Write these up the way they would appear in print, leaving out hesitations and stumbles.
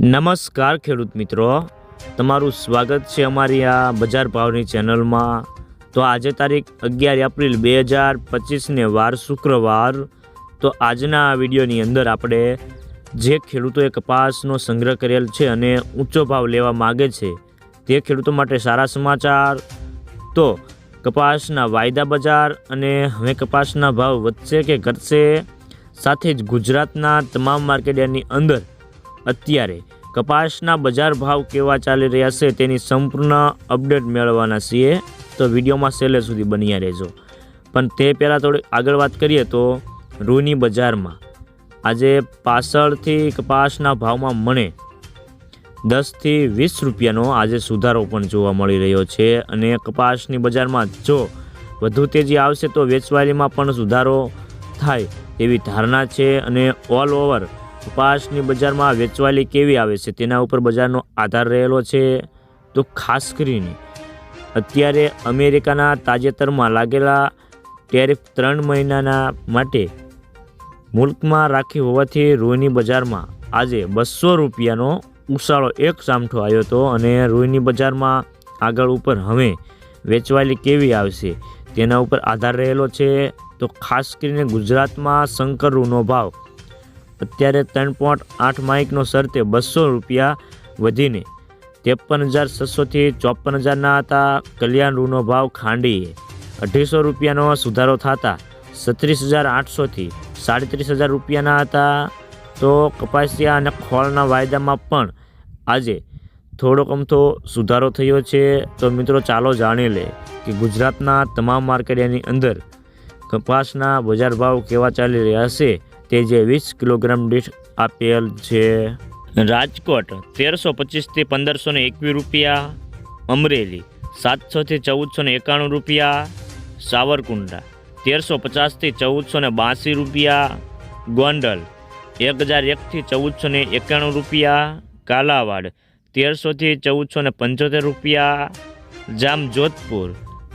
નમસ્કાર ખેડૂત મિત્રો, તમારું સ્વાગત છે અમારી આ બજાર ભાવની ચેનલમાં। તો આજે તારીખ 11 એપ્રિલ 2025ને વાર શુક્રવાર। તો આજના આ વિડીયોની અંદર આપણે જે ખેડૂતોએ કપાસનો સંગ્રહ કરેલ છે અને ઊંચો ભાવ લેવા માગે છે તે ખેડૂતો માટે સારા સમાચાર। તો કપાસના વાયદા બજાર અને હવે કપાસના ભાવ વધશે કે ઘટશે, સાથે જ ગુજરાતના તમામ માર્કેટયાર્ડની અંદર અત્યારે કપાસના બજાર ભાવ કેવા ચાલી રહ્યા છે તેની સંપૂર્ણ અપડેટ મેળવવાના છીએ। તો વિડીયોમાં છેલ્લે સુધી બન્યા રહેજો। પણ તે પહેલાં થોડી આગળ વાત કરીએ તો રૂની બજારમાં આજે પાછળથી કપાસના ભાવમાં મને 10 થી 20 રૂપિયાનો આજે સુધારો પણ જોવા મળી રહ્યો છે અને કપાસની બજારમાં જો વધુ તેજી આવશે તો વેચવાલીમાં પણ સુધારો થાય તેવી ધારણા છે। અને ઓલ ઓવર કપાસની બજારમાં વેચવાલી કેવી આવે છે તેના ઉપર બજારનો આધાર રહેલો છે। તો ખાસ કરીને અત્યારે અમેરિકાના તાજેતરમાં લાગેલા ટેરિફ 3 મહિનાના માટે મુલ્કમાં રાખી હોવાથી રૂની બજારમાં આજે 200 રૂપિયાનો ઉછાળો એક સામઠો આવ્યો હતો અને રૂની બજારમાં આગળ ઉપર હવે વેચવાલી કેવી આવશે તેના ઉપર આધાર રહેલો છે। તો ખાસ કરીને ગુજરાતમાં શંકર રૂનો ભાવ અત્યારે 3.8 માઇકનો શરતે 200 રૂપિયા વધીને 53,600 થી 54,000ના હતા। કલ્યાણ રૂનો ભાવ ખાંડીએ 250 રૂપિયાનો સુધારો થતા 36,800 થી 37,000 રૂપિયાના હતા। તો કપાસિયા અને ખોળના વાયદામાં પણ આજે થોડોક અમથો સુધારો થયો છે। તો મિત્રો ચાલો જાણી લે કે ગુજરાતના તમામ માર્કેટની અંદર કપાસના બજાર ભાવ કેવા ચાલી રહ્યા છે તે જે 20 કિલોગ્રામ દીઠ આપેલ છે। રાજકોટ 1325 થી 1521 રૂપિયા, અમરેલી 700 થી 1491 રૂપિયા, સાવરકુંડલા 1350 થી 1482 રૂપિયા, ગોંડલ 1001 થી 1491 રૂપિયા, કાલાવાડ 1300 થી 1475 રૂપિયા, જામજોધપુર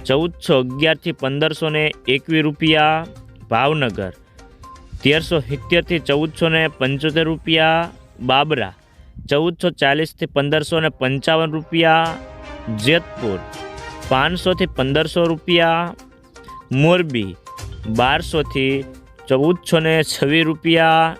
1411 થી 1521 રૂપિયા, ભાવનગર 1370 થી 1475 રૂપિયા, બાબરા 1440 થી 1555 રૂપિયા, જેતપુર 500 થી 1500 રૂપિયા, મોરબી 1200 થી 1426 રૂપિયા,